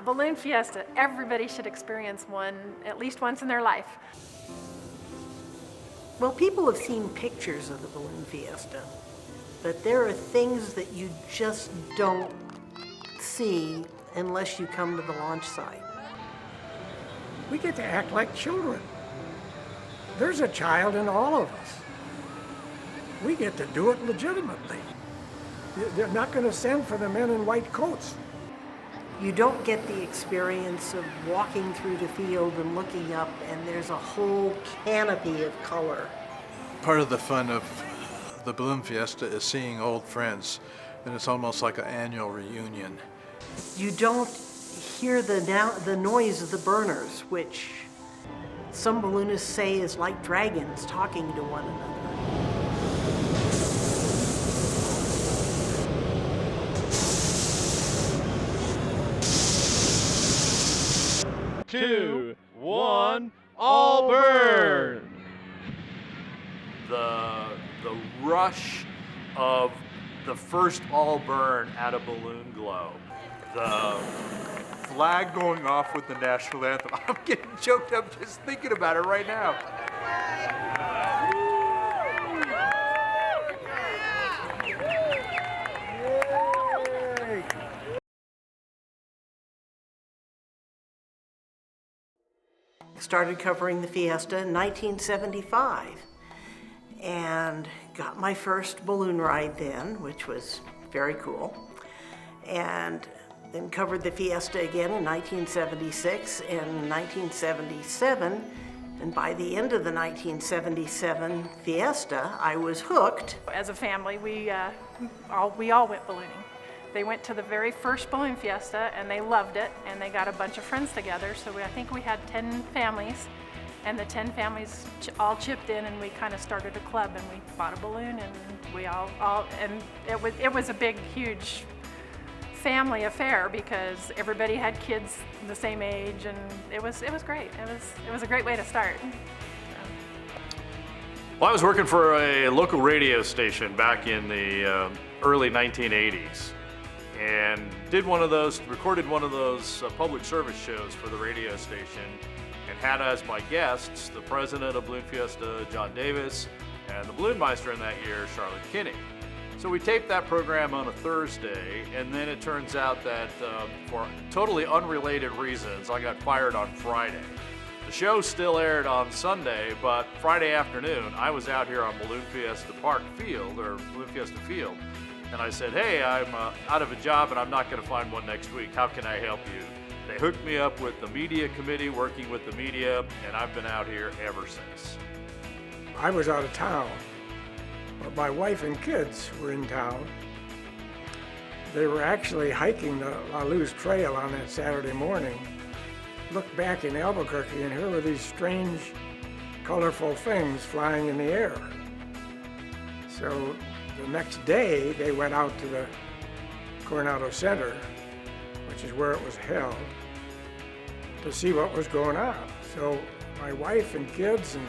The Balloon Fiesta, everybody should experience one at least once in their life. Well, people have seen pictures of the Balloon Fiesta, but there are things that you just don't see unless you come to the launch site. We get to act like children. There's a child in all of us. We get to do it legitimately. They're not going to send for the men in white coats. You don't get the experience of walking through the field and looking up, and there's a whole canopy of color. Part of the fun of the Balloon Fiesta is seeing old friends, and it's almost like an annual reunion. You don't hear the noise of the burners, which some balloonists say is like dragons talking to one another. 2, 1, all burn! The rush of the first all burn at a balloon globe. The flag going off with the national anthem. I'm getting choked up just thinking about it right now. Started covering the Fiesta in 1975 and got my first balloon ride then, which was very cool. And then covered the Fiesta again in 1976 and 1977. And by the end of the 1977 Fiesta, I was hooked. As a family, we all went ballooning. They went to the very first Balloon Fiesta and they loved it, and they got a bunch of friends together. So I think we had 10 families, and the 10 families all chipped in, and we kind of started a club, and we bought a balloon, and we all and it was a big, huge family affair because everybody had kids the same age, and it was great. It was a great way to start. Well, I was working for a local radio station back in the early 1980s. And recorded one of those public service shows for the radio station, and had as my guests the president of Balloon Fiesta, John Davis, and the balloon meister in that year, Charlotte Kinney. So we taped that program on a Thursday, and then it turns out that for totally unrelated reasons, I got fired on Friday. The show still aired on Sunday, but Friday afternoon, I was out here on Balloon Fiesta Field, and I said, hey, I'm out of a job and I'm not going to find one next week. How can I help you? They hooked me up with the media committee, working with the media, and I've been out here ever since. I was out of town, but my wife and kids were in town. They were actually hiking the La Luz Trail on that Saturday morning. Looked back in Albuquerque, and here were these strange, colorful things flying in the air. So the next day, they went out to the Coronado Center, which is where it was held, to see what was going on. So my wife and kids and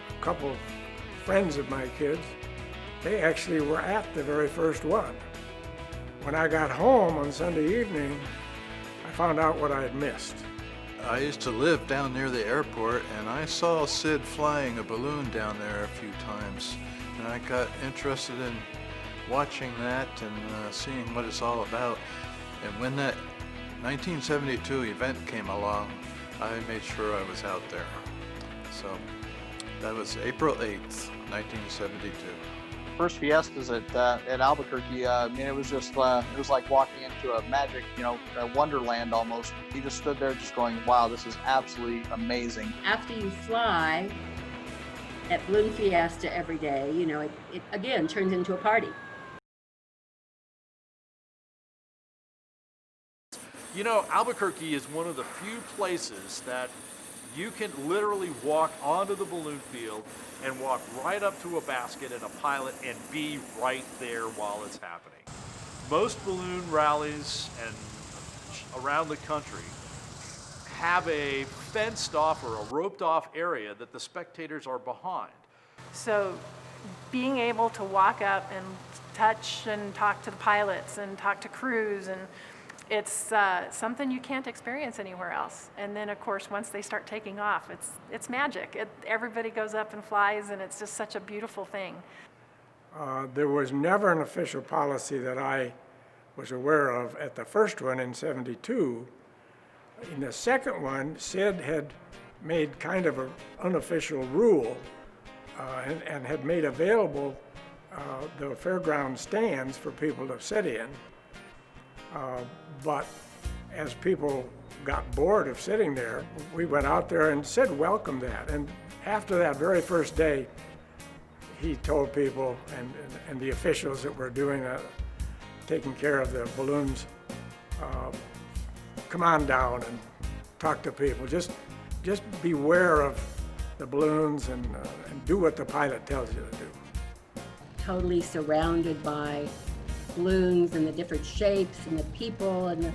a couple of friends of my kids, they actually were at the very first one. When I got home on Sunday evening, I found out what I had missed. I used to live down near the airport, and I saw Sid flying a balloon down there a few times. And I got interested in watching that and seeing what it's all about. And when that 1972 event came along, I made sure I was out there. So that was April 8th, 1972. First Fiestas at Albuquerque, I mean, it was just, it was like walking into a magic, a wonderland almost. You just stood there just going, wow, this is absolutely amazing. After you fly at Balloon Fiesta every day, it again turns into a party. Albuquerque is one of the few places that you can literally walk onto the balloon field and walk right up to a basket and a pilot and be right there while it's happening. Most balloon rallies and around the country have a fenced off or a roped off area that the spectators are behind. So being able to walk up and touch and talk to the pilots and talk to crews and it's something you can't experience anywhere else. And then, of course, once they start taking off, it's magic. Everybody goes up and flies, and it's just such a beautiful thing. There was never an official policy that I was aware of at the first one in '72. In the second one, Sid had made kind of an unofficial rule and had made available the fairground stands for people to sit in. But as people got bored of sitting there, we went out there and Sid welcomed that. And after that very first day, he told people and the officials that were doing taking care of the balloons, come on down and talk to people. Just beware of the balloons and do what the pilot tells you to do. Totally surrounded by balloons and the different shapes and the people and the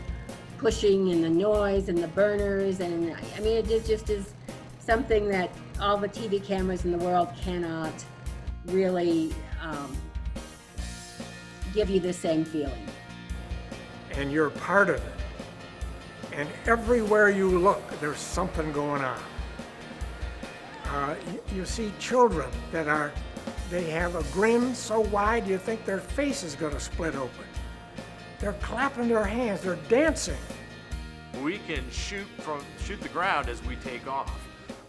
pushing and the noise and the burners. And I mean, it just is something that all the TV cameras in the world cannot really give you the same feeling. And you're part of it. And everywhere you look, there's something going on. You see children they have a grin so wide you think their face is going to split open. They're clapping their hands, they're dancing. We can shoot the ground as we take off.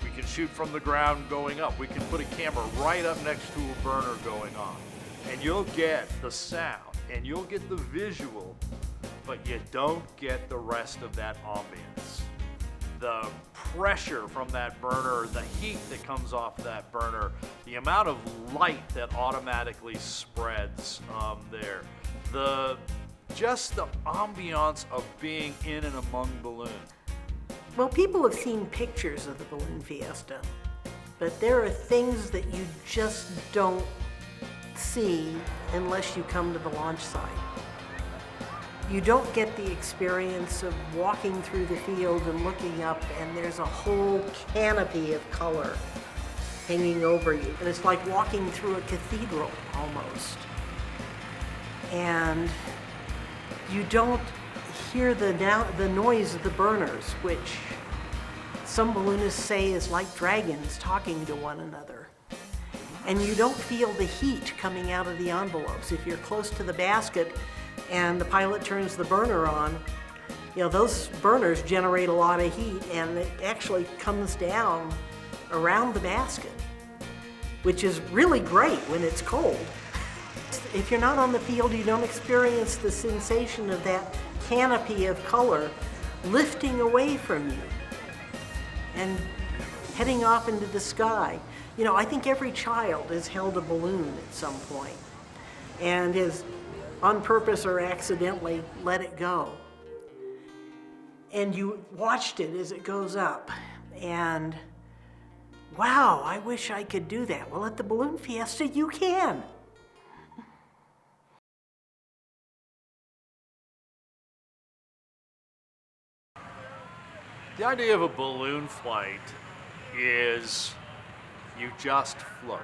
We can shoot from the ground going up. We can put a camera right up next to a burner going on. And you'll get the sound and you'll get the visual, but you don't get the rest of that ambience. The pressure from that burner, the heat that comes off that burner, the amount of light that automatically spreads there, just the ambiance of being in and among balloons. Well, people have seen pictures of the Balloon Fiesta, but there are things that you just don't see unless you come to the launch site. You don't get the experience of walking through the field and looking up, and there's a whole canopy of color hanging over you. And it's like walking through a cathedral almost. And you don't hear the noise of the burners, which some balloonists say is like dragons talking to one another. And you don't feel the heat coming out of the envelopes. If you're close to the basket and the pilot turns the burner on, those burners generate a lot of heat, and it actually comes down around the basket, which is really great when it's cold. If you're not on the field, you don't experience the sensation of that canopy of color lifting away from you and heading off into the sky. I think every child has held a balloon at some point and has, on purpose or accidentally, let it go. And you watched it as it goes up, and wow, I wish I could do that. Well, at the Balloon Fiesta, you can. The idea of a balloon flight is you just float.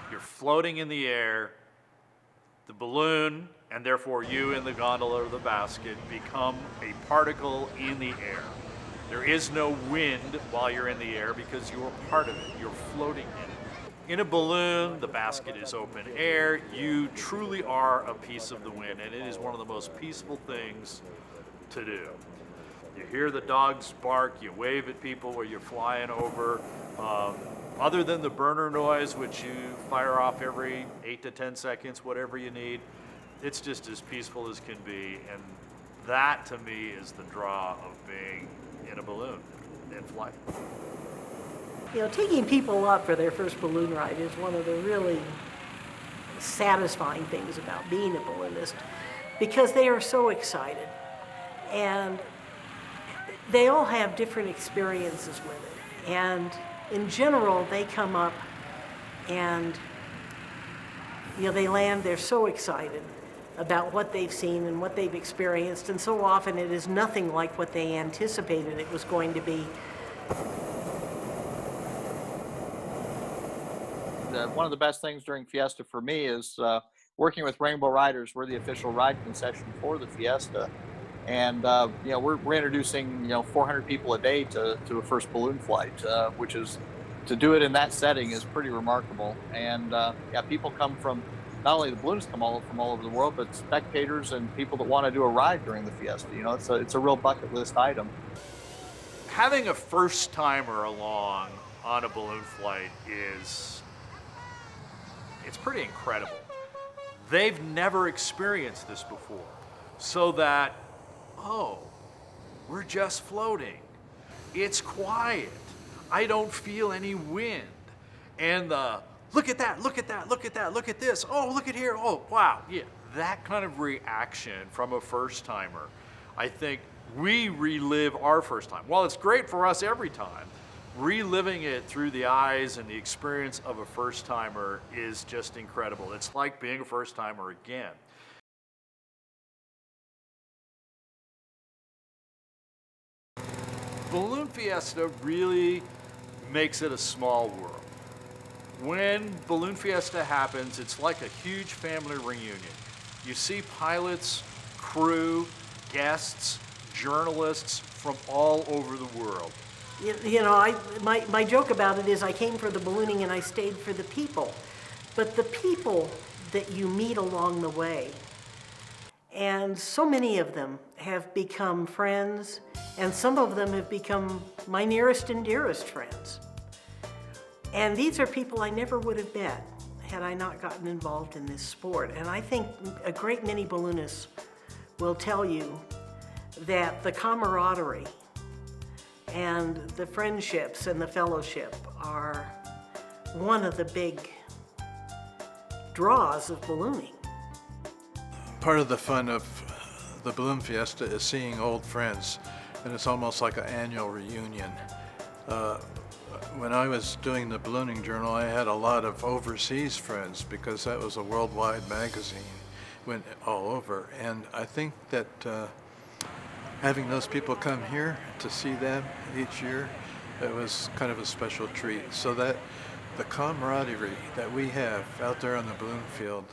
You're floating in the air. The balloon, and therefore you in the gondola or the basket, become a particle in the air. There is no wind while you're in the air because you're part of it. You're floating in it. In a balloon, the basket is open air. You truly are a piece of the wind, and it is one of the most peaceful things to do. You hear the dogs bark, you wave at people where you're flying over. Other than the burner noise, which you fire off every 8 to 10 seconds, whatever you need, it's just as peaceful as can be. And that, to me, is the draw of being in a balloon in flight. Taking people up for their first balloon ride is one of the really satisfying things about being a balloonist, because they are so excited. And they all have different experiences with it. And in general, they come up and, they land, they're so excited about what they've seen and what they've experienced. And so often it is nothing like what they anticipated it was going to be. One of the best things during Fiesta for me is working with Rainbow Riders. We're the official ride concession for the Fiesta. And we're introducing 400 people a day to a first balloon flight, which is, to do it in that setting is pretty remarkable. And people come from, not only the balloonists come from all over the world, but spectators and people that want to do a ride during the Fiesta. It's a real bucket list item. Having a first timer along on a balloon flight it's pretty incredible. They've never experienced this before. So that, oh, we're just floating. It's quiet. I don't feel any wind. And look at that, look at that, look at that, look at this. Oh, look at here. Oh, wow. Yeah, that kind of reaction from a first timer. I think we relive our first time. While it's great for us every time, reliving it through the eyes and the experience of a first timer is just incredible. It's like being a first timer again. Balloon Fiesta really makes it a small world. When Balloon Fiesta happens, it's like a huge family reunion. You see pilots, crew, guests, journalists from all over the world. My joke about it is I came for the ballooning and I stayed for the people. But the people that you meet along the way, and so many of them have become friends, and some of them have become my nearest and dearest friends. And these are people I never would have met had I not gotten involved in this sport. And I think a great many balloonists will tell you that the camaraderie and the friendships and the fellowship are one of the big draws of ballooning. Part of the fun of the Balloon Fiesta is seeing old friends, and it's almost like an annual reunion. When I was doing the Ballooning Journal, I had a lot of overseas friends because that was a worldwide magazine, went all over. And I think that having those people come here to see them each year, it was kind of a special treat. So that the camaraderie that we have out there on the balloon field,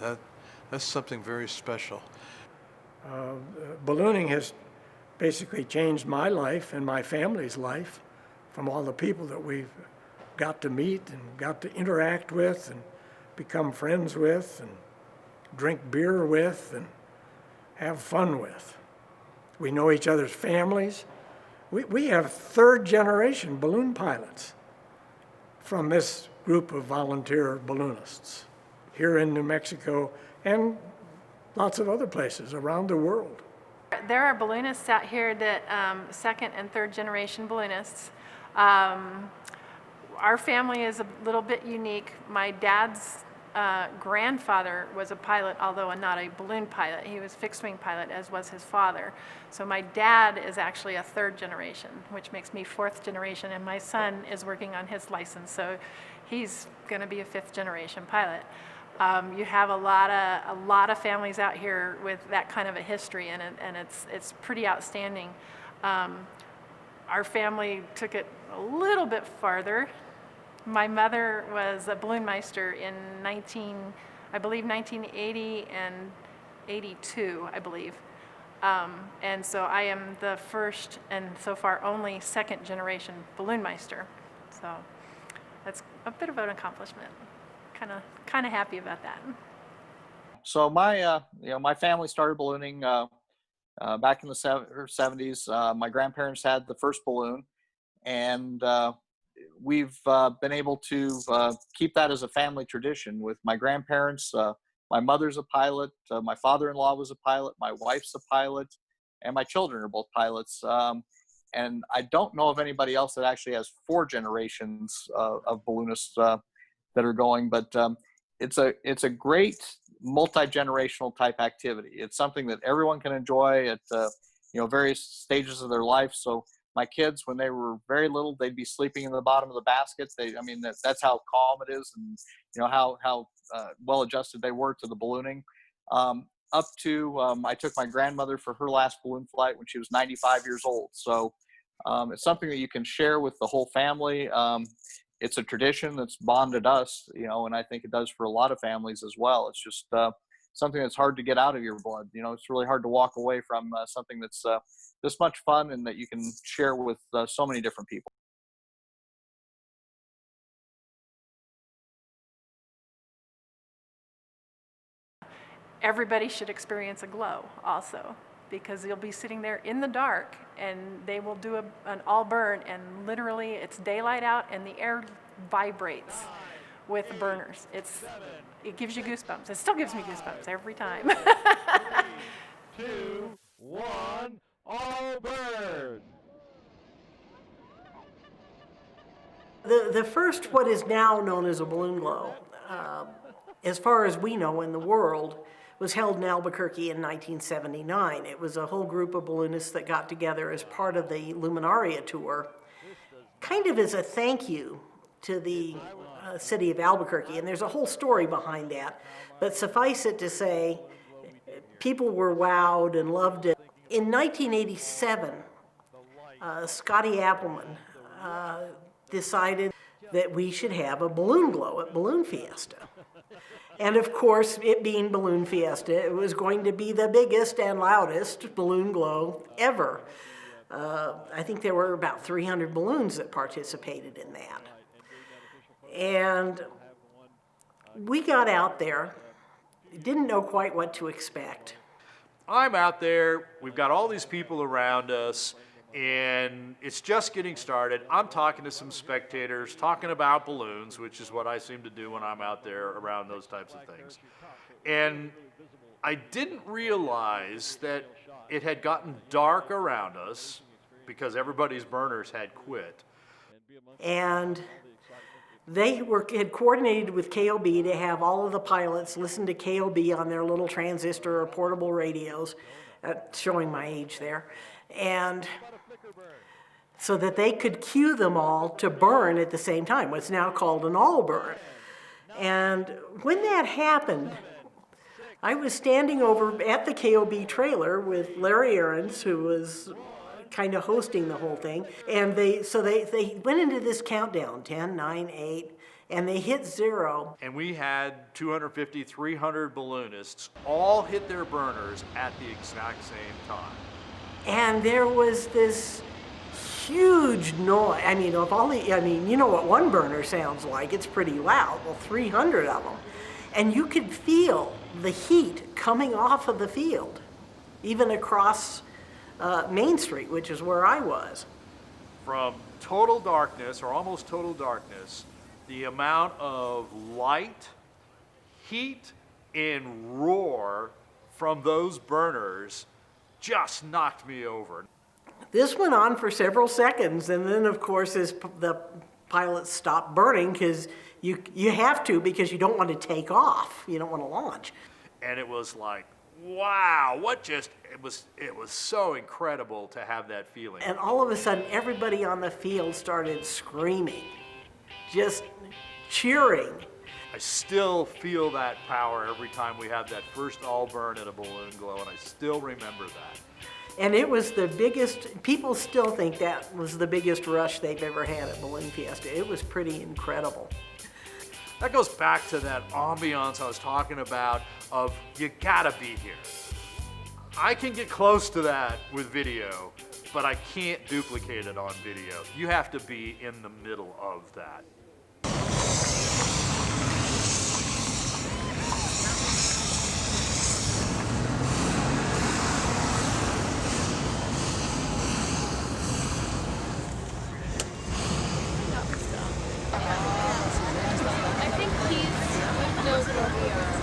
that's something very special. Ballooning has basically changed my life and my family's life, from all the people that we've got to meet and got to interact with and become friends with and drink beer with and have fun with. We know each other's families. We have third-generation balloon pilots from this group of volunteer balloonists here in New Mexico and lots of other places around the world. There are balloonists out here that, second and third generation balloonists. Our family is a little bit unique. My dad's grandfather was a pilot, although not a balloon pilot. He was fixed wing pilot, as was his father. So my dad is actually a third generation, which makes me fourth generation, and my son is working on his license, so he's going to be a fifth generation pilot. You have a lot of families out here with that kind of a history, and it's pretty outstanding. Our family took it a little bit farther. My mother was a balloonmeister in 1980 and 82, I believe. And so I am the first and so far only second generation balloonmeister. So that's a bit of an accomplishment. Kind of happy about that. So my family started ballooning back in the 70s. My grandparents had the first balloon, and we've been able to keep that as a family tradition with my grandparents. My mother's a pilot, my father-in-law was a pilot, my wife's a pilot, and my children are both pilots. And I don't know of anybody else that actually has 4 generations of balloonists that are going, but it's a great multi-generational type activity. It's something that everyone can enjoy at various stages of their life. So my kids, when they were very little, they'd be sleeping in the bottom of the basket. That's how calm it is, and how well adjusted they were to the ballooning. Up to I took my grandmother for her last balloon flight when she was 95 years old. So it's something that you can share with the whole family. It's a tradition that's bonded us, and I think it does for a lot of families as well. It's just something that's hard to get out of your blood. You know, it's really hard to walk away from something that's this much fun and that you can share with so many different people. Everybody should experience a glow also, because you'll be sitting there in the dark and they will do an all burn, and literally it's daylight out and the air vibrates with the burners. It gives you goosebumps. It still gives me goosebumps every time. 3, 2, 1, all burn! The first, what is now known as a balloon glow, as far as we know in the world, was held in Albuquerque in 1979. It was a whole group of balloonists that got together as part of the Luminaria tour, kind of as a thank you to the city of Albuquerque. And there's a whole story behind that. But suffice it to say, people were wowed and loved it. In 1987, Scotty Appleman decided that we should have a balloon glow at Balloon Fiesta. And of course, it being Balloon Fiesta, it was going to be the biggest and loudest balloon glow ever. I think there were about 300 balloons that participated in that. And we got out there, didn't know quite what to expect. I'm out there, we've got all these people around us, and it's just getting started. I'm talking to some spectators, talking about balloons, which is what I seem to do when I'm out there around those types of things. And I didn't realize that it had gotten dark around us because everybody's burners had quit. And they had coordinated with KOB to have all of the pilots listen to KOB on their little transistor or portable radios, showing my age there, and so that they could cue them all to burn at the same time, what's now called an all burn. And when that happened, I was standing over at the KOB trailer with Larry Aarons, who was kind of hosting the whole thing, and they went into this countdown, 10, 9, 8, and they hit 0. And we had 250, 300 balloonists all hit their burners at the exact same time. And there was this huge noise. I mean, you know what one burner sounds like, it's pretty loud. Well, 300 of them. And you could feel the heat coming off of the field, even across Main Street, which is where I was. From total darkness, or almost total darkness, the amount of light, heat, and roar from those burners just knocked me over. This went on for several seconds, and then, of course, as the pilots stopped burning, because you have to, because you don't want to take off, you don't want to launch. And it was like, wow, it was so incredible to have that feeling. And all of a sudden, everybody on the field started screaming, just cheering. I still feel that power every time we have that first all burn at a balloon glow, and I still remember that. And it was the biggest, people still think that was the biggest rush they've ever had at Balloon Fiesta. It was pretty incredible. That goes back to that ambiance I was talking about of you gotta be here. I can get close to that with video, but I can't duplicate it on video. You have to be in the middle of that. I think he's knows where we are.